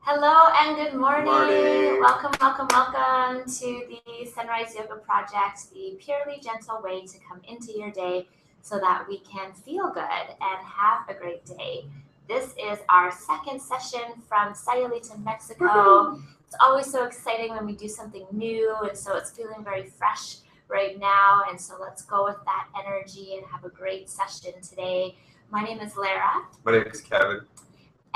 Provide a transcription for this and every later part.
Hello and good morning. Morning. Welcome to the Sunrise Yoga Project, the purely gentle way to come into your day so that we can feel good and have a great day. This is our second session from Sayulita, Mexico. Woohoo. It's always so exciting when we do something new, and so it's feeling very fresh right now. And so let's go with that energy and have a great session today. My name is Lara. My name is Kevin.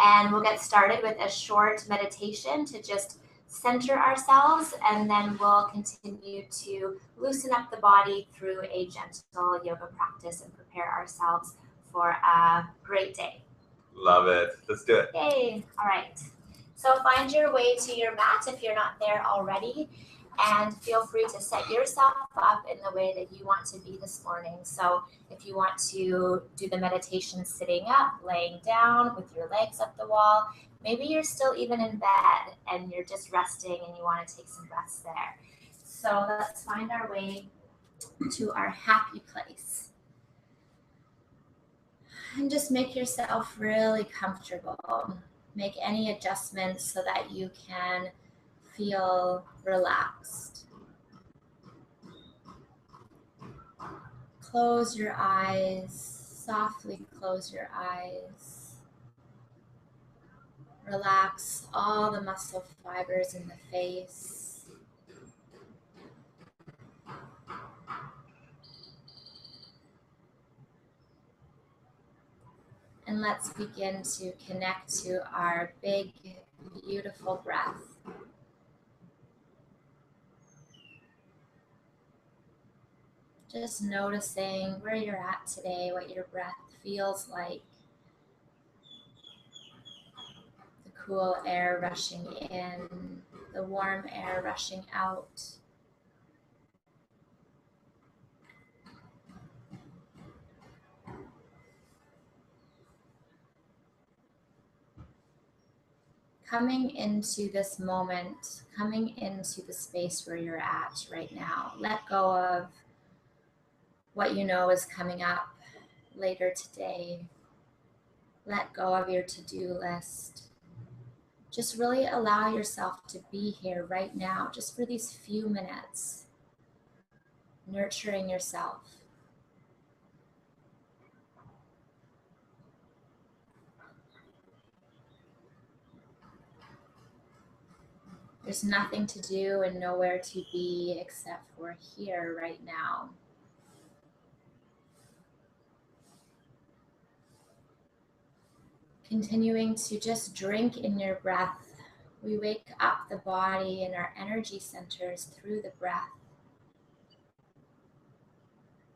And we'll get started with a short meditation to just center ourselves, and then we'll continue to loosen up the body through a gentle yoga practice and prepare ourselves for a great day. Love it. Let's do it. Yay! All right. So find your way to your mat if you're not there already, and feel free to set yourself up in the way that you want to be this morning. So if you want to do the meditation sitting up, laying down with your legs up the wall, maybe you're still even in bed and you're just resting and you want to take some breaths there. So let's find our way to our happy place. And just make yourself really comfortable. Make any adjustments so that you can feel relaxed. Close your eyes, softly close your eyes. Relax all the muscle fibers in the face. And let's begin to connect to our big, beautiful breath. Just noticing where you're at today, what your breath feels like. The cool air rushing in, the warm air rushing out. Coming into this moment, coming into the space where you're at right now. Let go of what you know is coming up later today. Let go of your to-do list. Just really allow yourself to be here right now, just for these few minutes, nurturing yourself. There's nothing to do and nowhere to be except for here right now. Continuing to just drink in your breath. We wake up the body and our energy centers through the breath.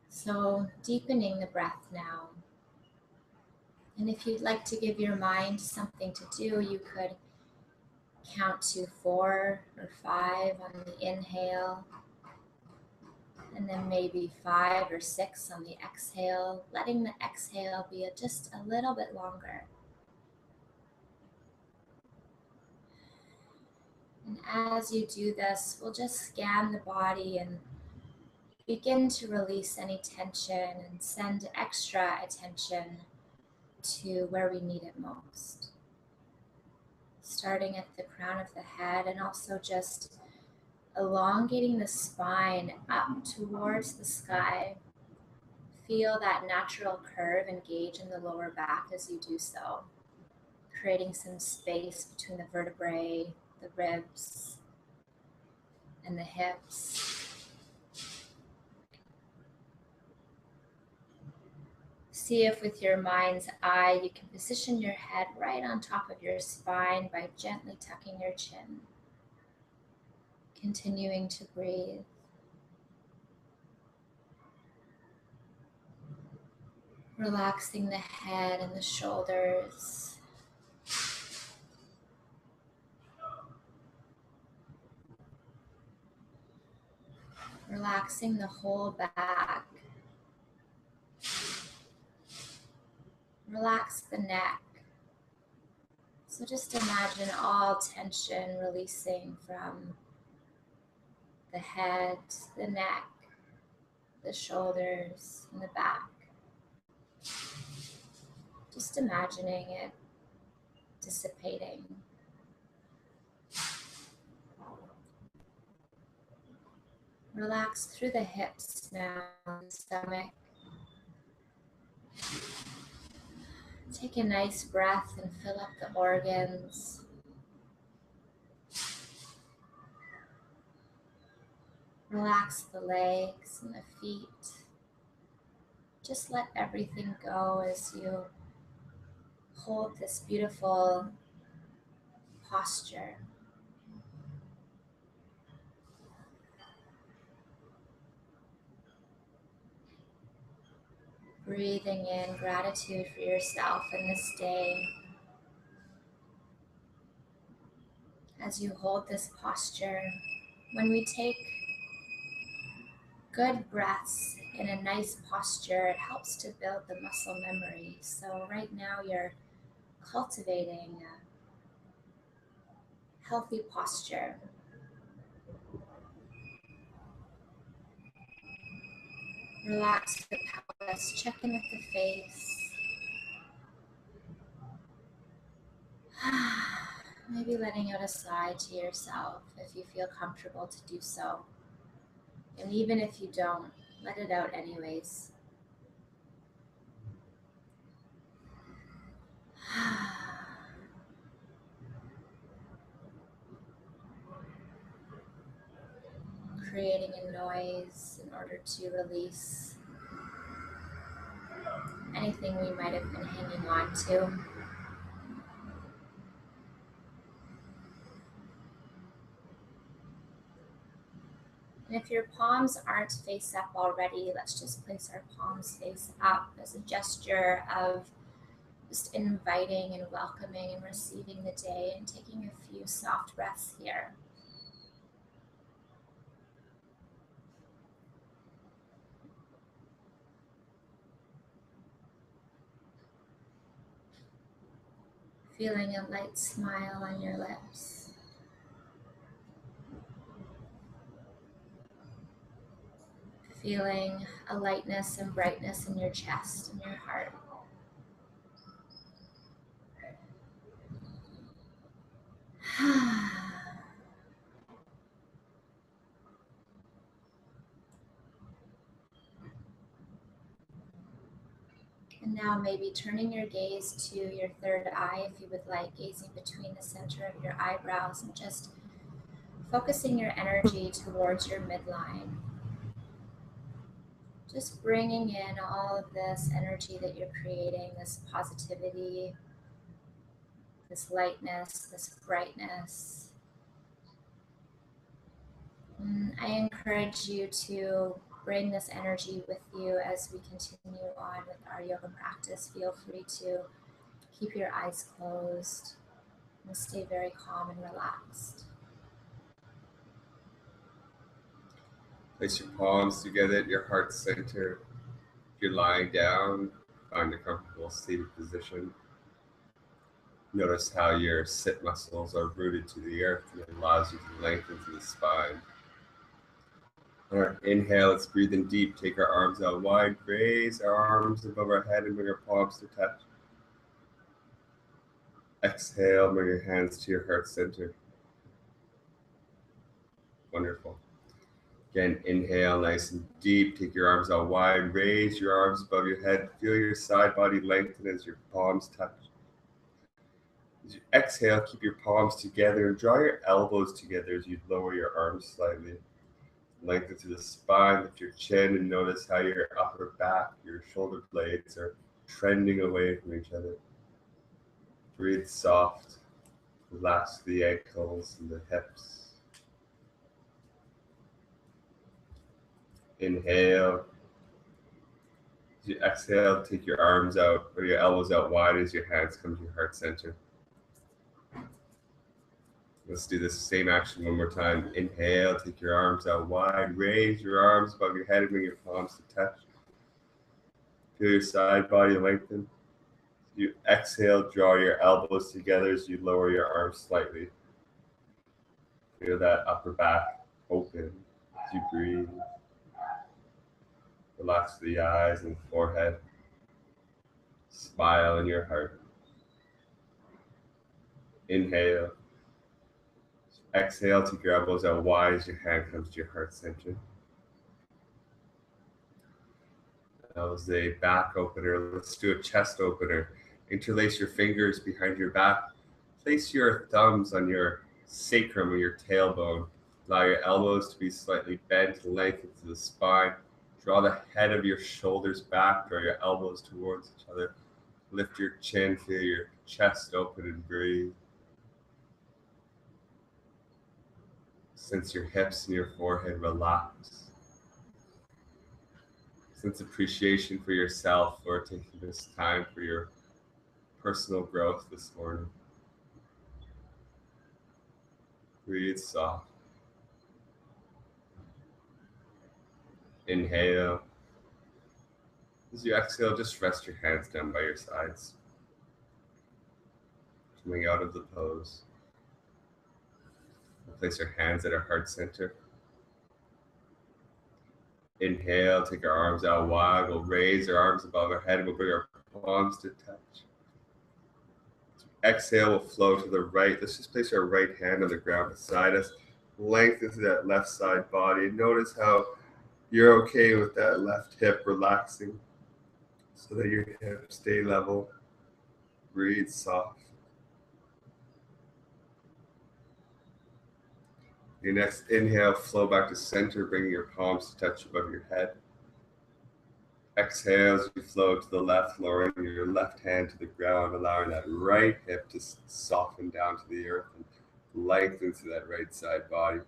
So deepening the breath now. And if you'd like to give your mind something to do, you could count to 4 or 5 on the inhale, and then maybe 5 or 6 on the exhale, letting the exhale be just a little bit longer. And as you do this, we'll just scan the body and begin to release any tension and send extra attention to where we need it most. Starting at the crown of the head and also just elongating the spine up towards the sky. Feel that natural curve engage in the lower back as you do so, creating some space between the vertebrae, the ribs, and the hips. See if with your mind's eye you can position your head right on top of your spine by gently tucking your chin. Continuing to breathe. Relaxing the head and the shoulders. Relaxing the whole back. Relax the neck. So just imagine all tension releasing from the head, the neck, the shoulders, and the back. Just imagining it dissipating. Relax through the hips now, the stomach. Take a nice breath and fill up the organs. Relax the legs and the feet. Just let everything go as you hold this beautiful posture. Breathing in gratitude for yourself in this day. As you hold this posture, when we take good breaths in a nice posture, it helps to build the muscle memory. So right now you're cultivating a healthy posture. Relax the pelvis, check in with the face. Maybe letting out a sigh to yourself if you feel comfortable to do so. And even if you don't, let it out anyways. Creating a noise in order to release anything we might have been hanging on to. And if your palms aren't face up already, let's just place our palms face up as a gesture of just inviting and welcoming and receiving the day and taking a few soft breaths here. Feeling a light smile on your lips. Feeling a lightness and brightness in your chest and your heart. And now maybe turning your gaze to your third eye if you would like, gazing between the center of your eyebrows and just focusing your energy towards your midline. Just bringing in all of this energy that you're creating, this positivity, this lightness, this brightness. I encourage you to bring this energy with you as we continue on with our yoga practice. Feel free to keep your eyes closed and stay very calm and relaxed. Place your palms together at your heart center. If you're lying down, find a comfortable seated position. Notice how your sit muscles are rooted to the earth and it allows you to lengthen to the spine. On our inhale, let's breathe in deep. Take our arms out wide. Raise our arms above our head and bring our palms to touch. Exhale, bring your hands to your heart center. Wonderful. Again, inhale nice and deep. Take your arms out wide. Raise your arms above your head. Feel your side body lengthen as your palms touch. As you exhale, keep your palms together and draw your elbows together as you lower your arms slightly. Lengthen through the spine, lift your chin, and notice how your upper back, your shoulder blades are trending away from each other. Breathe soft. Relax the ankles and the hips. Inhale. As you exhale, take your arms out or your elbows out wide as your hands come to your heart center. Let's do this same action one more time. Inhale, take your arms out wide. Raise your arms above your head and bring your palms to touch. Feel your side body lengthen. As you exhale, draw your elbows together as you lower your arms slightly. Feel that upper back open as you breathe. Relax the eyes and forehead. Smile in your heart. Inhale. Exhale, take your elbows out wide as your hand comes to your heart center. That was a back opener. Let's do a chest opener. Interlace your fingers behind your back. Place your thumbs on your sacrum or your tailbone. Allow your elbows to be slightly bent, lengthen to the spine. Draw the head of your shoulders back. Draw your elbows towards each other. Lift your chin, feel your chest open and breathe. Sense your hips and your forehead relax. Sense appreciation for yourself for taking this time for your personal growth this morning. Breathe soft. Inhale. As you exhale, just rest your hands down by your sides. Coming out of the pose. Place your hands at our heart center. Inhale, take our arms out wide. We'll raise our arms above our head. We'll bring our palms to touch. Exhale, we'll flow to the right. Let's just place our right hand on the ground beside us. Lengthen to that left side body. Notice how you're okay with that left hip relaxing so that your hips stay level. Breathe soft. Your next inhale, flow back to center, bringing your palms to touch above your head. Exhale as you flow to the left, lowering your left hand to the ground, allowing that right hip to soften down to the earth and lengthen to that right side body.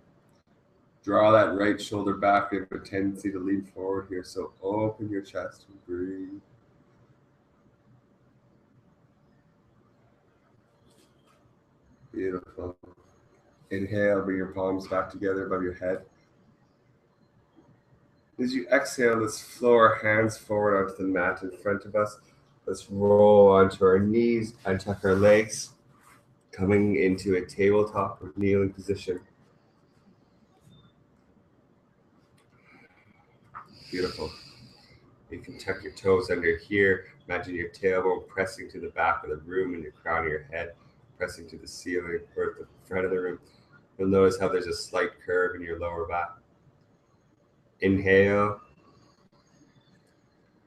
Draw that right shoulder back. You have a tendency to lean forward here, so open your chest and breathe. Beautiful. Inhale, bring your palms back together above your head. As you exhale, let's flow our hands forward onto the mat in front of us. Let's roll onto our knees, untuck our legs, coming into a tabletop or kneeling position. Beautiful. You can tuck your toes under here. Imagine your tailbone pressing to the back of the room and your crown of your head pressing to the ceiling or at the front of the room. You'll notice how there's a slight curve in your lower back. Inhale.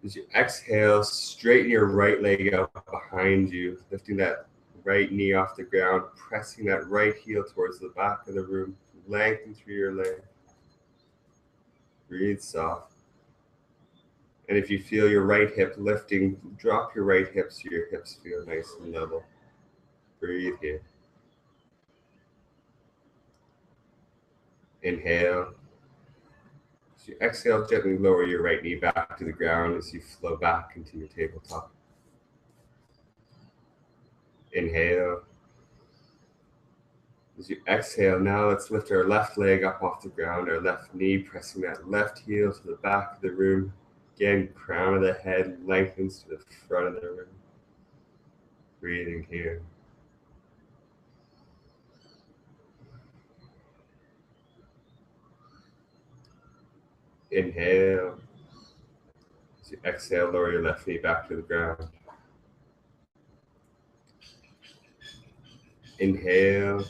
As you exhale, straighten your right leg out behind you, lifting that right knee off the ground, pressing that right heel towards the back of the room, lengthen through your leg. Breathe soft. And if you feel your right hip lifting, drop your right hip so your hips feel nice and level. Breathe here. Inhale. As you exhale, gently lower your right knee back to the ground as you flow back into your tabletop. Inhale. As you exhale, now let's lift our left leg up off the ground, our left knee pressing that left heel to the back of the room. Again, crown of the head lengthens to the front of the room. Breathing here. Inhale. As you exhale, lower your left knee back to the ground. Inhale.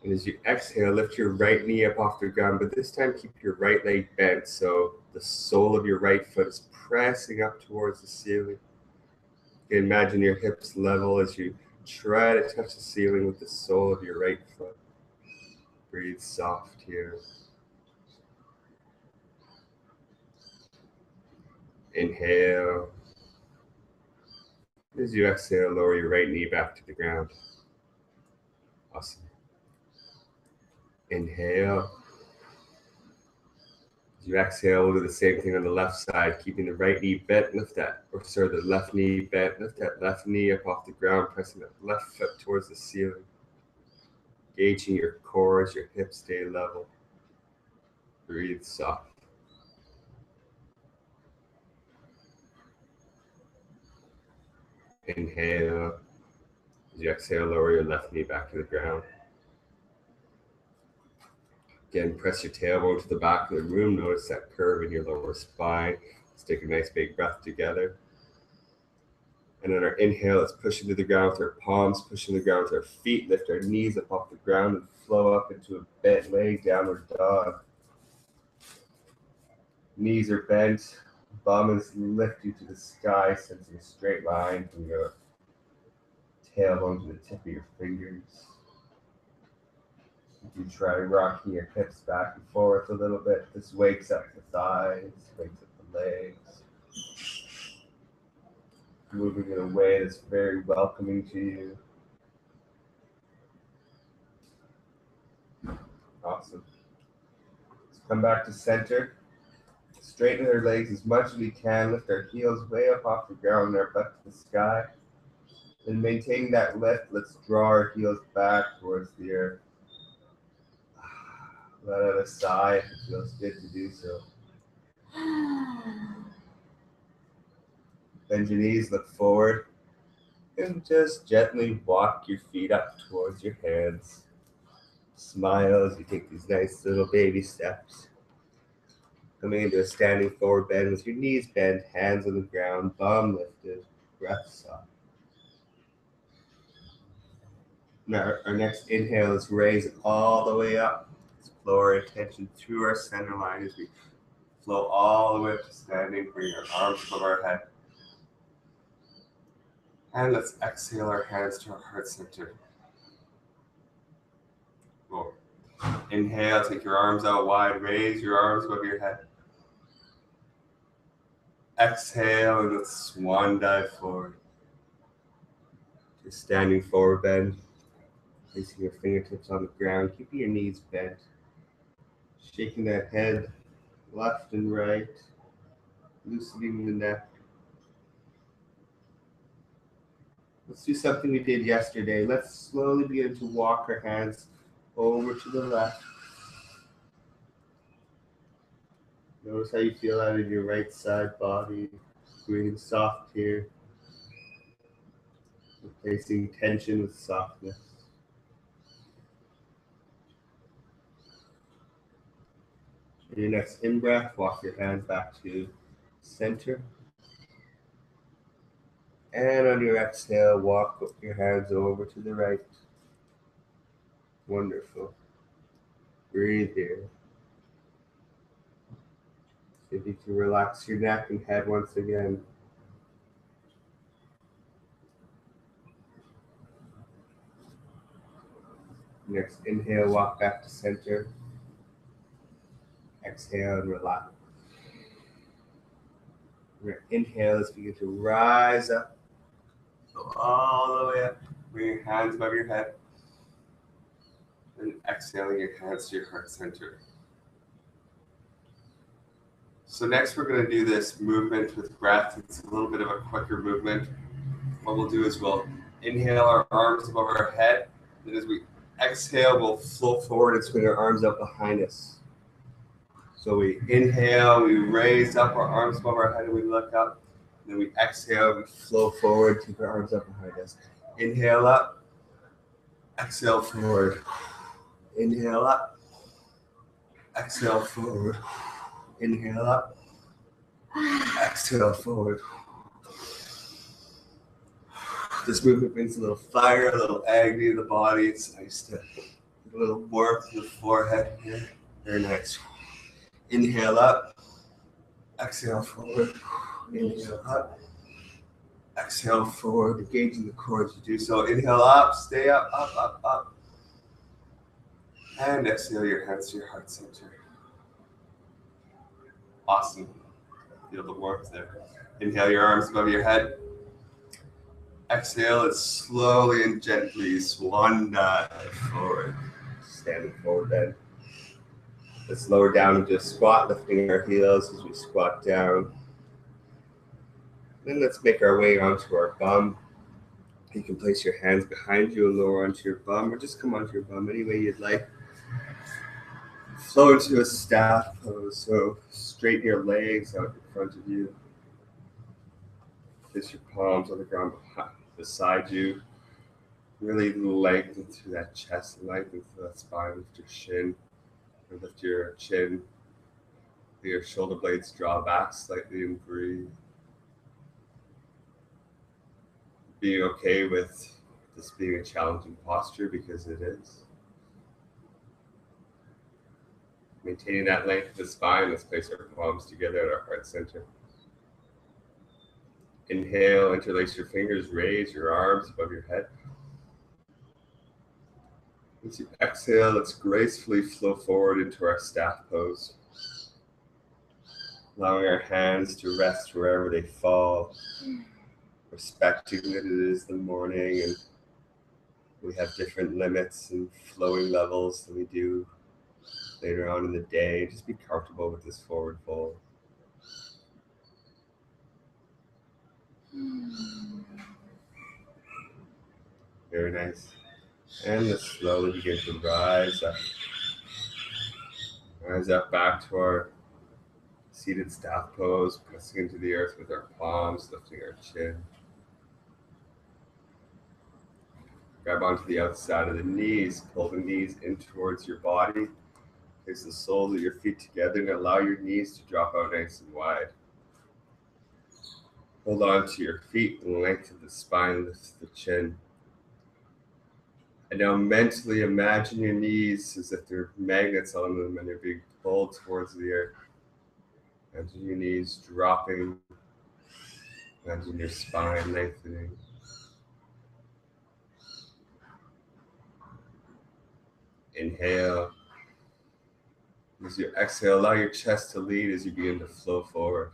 And as you exhale, lift your right knee up off the ground, but this time keep your right leg bent so the sole of your right foot is pressing up towards the ceiling. You can imagine your hips level as you try to touch the ceiling with the sole of your right foot. Breathe soft here. Inhale. As you exhale, lower your right knee back to the ground. Awesome. Inhale. As you exhale, we'll do the same thing on the left side, keeping the right knee bent, the left knee bent, lift that left knee up off the ground, pressing that left foot towards the ceiling. Gauging your core as your hips stay level. Breathe soft. Inhale. As you exhale, lower your left knee back to the ground. Again, press your tailbone to the back of the room. Notice that curve in your lower spine. Let's take a nice big breath together. And on our inhale, let's push into the ground with our palms, push into the ground with our feet, lift our knees up off the ground and flow up into a bent leg, downward dog. Knees are bent, bum is lift you to the sky, sensing a straight line from your tailbone to the tip of your fingers. You try rocking your hips back and forth a little bit. This wakes up the thighs, wakes up the legs. Moving in a way that's very welcoming to you. Awesome. Let's come back to center. Straighten our legs as much as we can. Lift our heels way up off the ground and our butt to the sky. And maintaining that lift, let's draw our heels back towards the earth. Let out a sigh if it feels good to do so. Bend your knees, look forward, and just gently walk your feet up towards your hands. Smile as you take these nice little baby steps. Coming into a standing forward bend with your knees bent, hands on the ground, bum lifted, breath soft. Now our next inhale is raise all the way up. Let's flow our attention through our center line as we flow all the way up to standing. Bring our arms above our head. And let's exhale our hands to our heart center. Cool. Inhale, take your arms out wide, raise your arms above your head. Exhale, and let's swan dive forward. Just standing forward bend. Placing your fingertips on the ground, keeping your knees bent. Shaking that head left and right, loosening the neck. Let's do something we did yesterday. Let's slowly begin to walk our hands over to the left. Notice how you feel out of your right side body. Breathing soft here. Replacing tension with softness. In your next in-breath, walk your hands back to center. And on your exhale, walk your hands over to the right. Wonderful. Breathe here. See if you can relax your neck and head once again. Next inhale, walk back to center. Exhale and relax. Inhale, let's begin to rise up. Go all the way up. Bring your hands above your head. And exhaling your hands to your heart center. So next we're going to do this movement with breath. It's a little bit of a quicker movement. What we'll do is we'll inhale our arms above our head. And as we exhale, we'll flow forward and swing our arms up behind us. So we inhale, we raise up our arms above our head and we look up. And then we exhale, we flow forward, keep our arms up behind us. Inhale up, exhale forward. Inhale up, exhale forward. Inhale up, exhale forward. This movement brings a little fire, a little agony in the body. It's nice to get a little warmth in the forehead here. Very nice. Inhale up, exhale forward. Inhale up, exhale forward. Engaging the core as you do so. Inhale up, stay up, up, up, up. And exhale your hands to your heart center. Awesome. Feel the warmth there. Inhale your arms above your head. Exhale it slowly and gently. Swan dive forward. Standing forward then. Let's lower down into a squat, lifting our heels as we squat down. Then let's make our way onto our bum. You can place your hands behind you and lower onto your bum, or just come onto your bum any way you'd like. Flow into a staff pose, so straighten your legs out in front of you. Place your palms on the ground beside you. Really lengthen through that chest, lengthen through that spine, lift your shin. Or lift your chin, let your shoulder blades draw back slightly and breathe. Being okay with this being a challenging posture because it is. Maintaining that length of the spine, let's place our palms together at our heart center. Inhale, interlace your fingers, raise your arms above your head. As you exhale, let's gracefully flow forward into our staff pose, allowing our hands to rest wherever they fall, respecting that it is the morning and we have different limits and flowing levels than we do later on in the day. Just be comfortable with this forward fold. Very nice. And let's slowly begin to rise up. Rise up back to our seated staff pose, pressing into the earth with our palms, lifting our chin. Grab onto the outside of the knees, pull the knees in towards your body. Place the soles of your feet together and allow your knees to drop out nice and wide. Hold on to your feet and lengthen the spine, lift the chin. And now mentally imagine your knees as if there are magnets on them and they're being pulled towards the earth. Imagine your knees dropping. Imagine your spine lengthening. Inhale. As you exhale, allow your chest to lead as you begin to flow forward.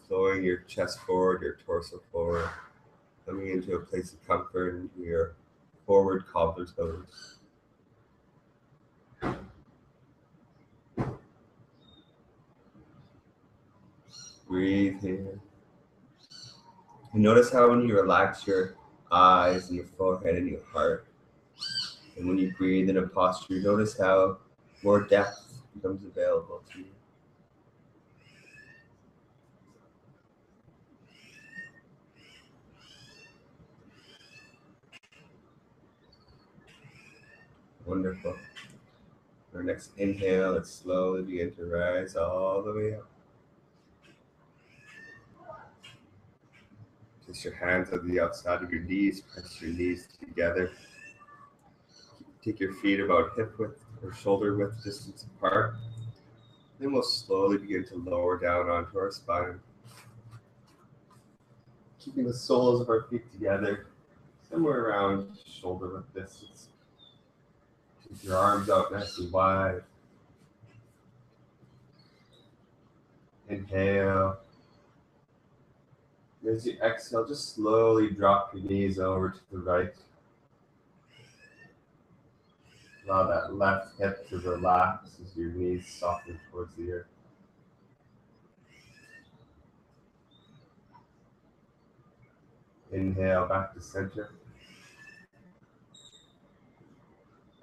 Flowing your chest forward, your torso forward. Coming into a place of comfort into your forward cobbler toes. Breathe here. And notice how when you relax your eyes and your forehead and your heart, and when you breathe in a posture, you notice how more depth becomes available to you. Wonderful. Our next inhale, let's slowly begin to rise all the way up. Place your hands on the outside of your knees, press your knees together. Take your feet about hip width or shoulder width distance apart. Then we'll slowly begin to lower down onto our spine. Keeping the soles of our feet together, somewhere around shoulder width distance. Keep your arms out nice and wide. Inhale. As you exhale, just slowly drop your knees over to the right. Allow that left hip to relax as your knees soften towards the earth. Inhale back to center.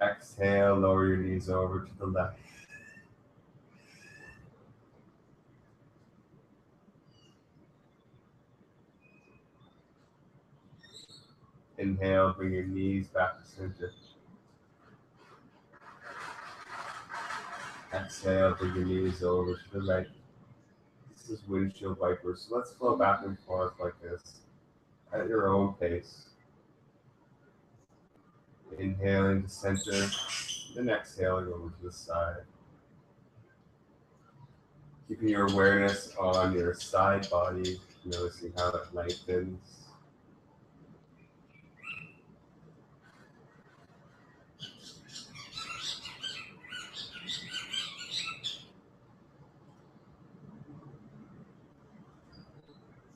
Exhale, lower your knees over to the left. Inhale, bring your knees back to center. Exhale, bring your knees over to the right. This is windshield wipers, so let's flow back and forth like this at your own pace. Inhaling to center, then exhaling over to the side. Keeping your awareness on your side body, noticing how it lengthens.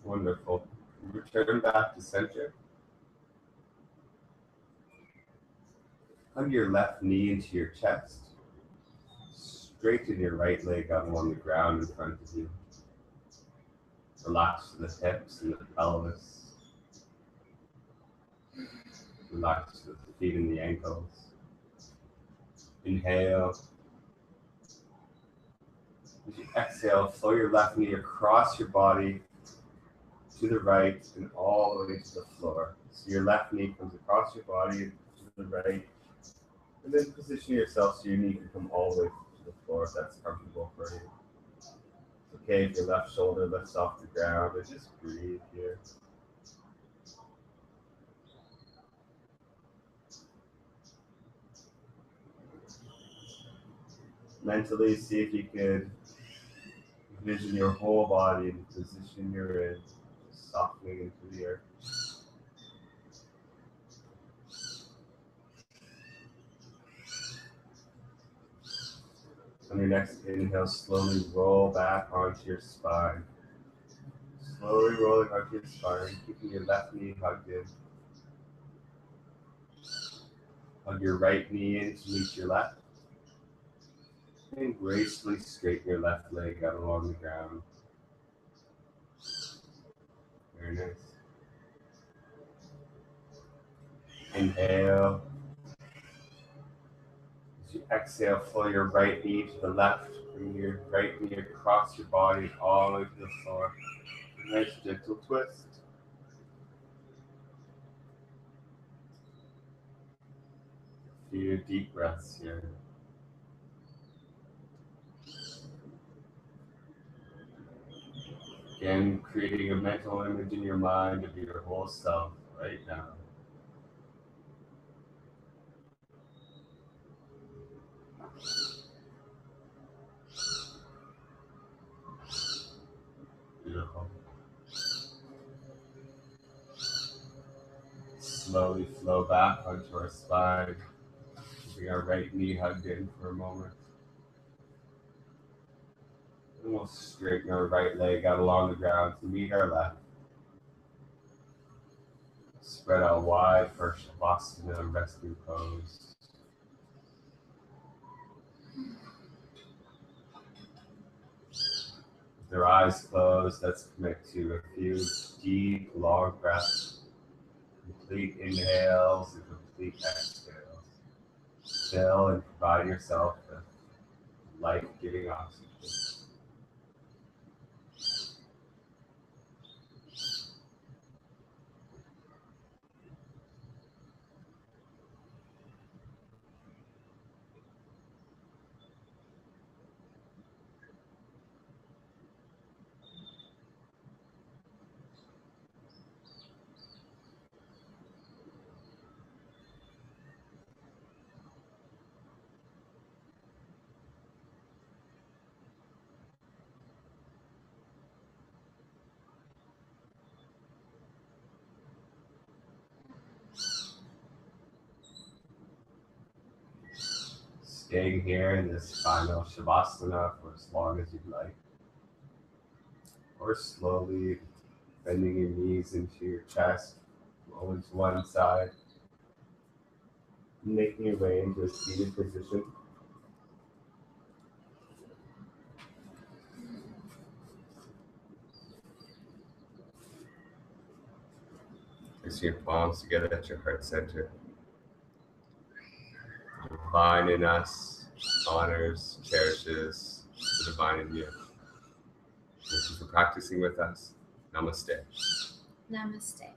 Wonderful. Return back to center. Hug your left knee into your chest. Straighten your right leg up on the ground in front of you. Relax the hips and the pelvis. Relax the feet and the ankles. Inhale. As you exhale, flow your left knee across your body to the right and all the way to the floor. So your left knee comes across your body to the right. And then position yourself so your knee can come all the way to the floor if that's comfortable for you. It's okay if your left shoulder lifts off the ground, but just breathe here. Mentally see if you could Vision your whole body and the position you're in, softening into the earth. On your next inhale, slowly roll back onto your spine. Slowly rolling onto your spine, keeping your left knee hugged in. Hug your right knee in to meet your left. And gracefully straighten your left leg out along the ground. Very nice. Inhale. As you exhale, flow your right knee to the left. Bring your right knee across your body all the way to the floor. Nice gentle twist. A few deep breaths here. Again, creating a mental image in your mind of your whole self right now. Beautiful. Slowly flow back onto our spine. Keeping our right knee hugged in for a moment. And we'll straighten our right leg out along the ground to meet our left. Spread out wide for Shavasana, resting pose. With their eyes closed, let's commit to a few deep, long breaths. Complete inhales and complete exhales. Fill and provide yourself with life-giving oxygen. Staying here in this final Shavasana for as long as you'd like. Or slowly bending your knees into your chest, rolling to one side, making your way into a seated position. Place your palms together at your heart center. The divine in us honors, cherishes the divine in you. Thank you for practicing with us. Namaste. Namaste.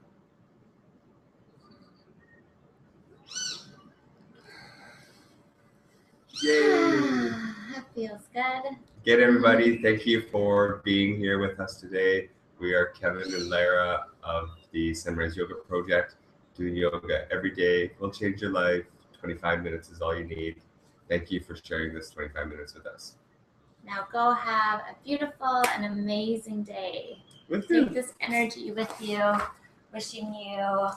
Yay! That feels good. Again, everybody, thank you for being here with us today. We are Kevin and Lara of the Sunrise Yoga Project, doing yoga every day. Will change your life. 25 minutes is all you need. Thank you for sharing this 25 minutes with us. Now go have a beautiful and amazing day. Take this energy with you, wishing you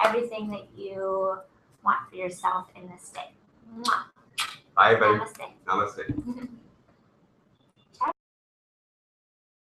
everything that you want for yourself in this day. Mwah. Bye, everybody. Namaste. Namaste.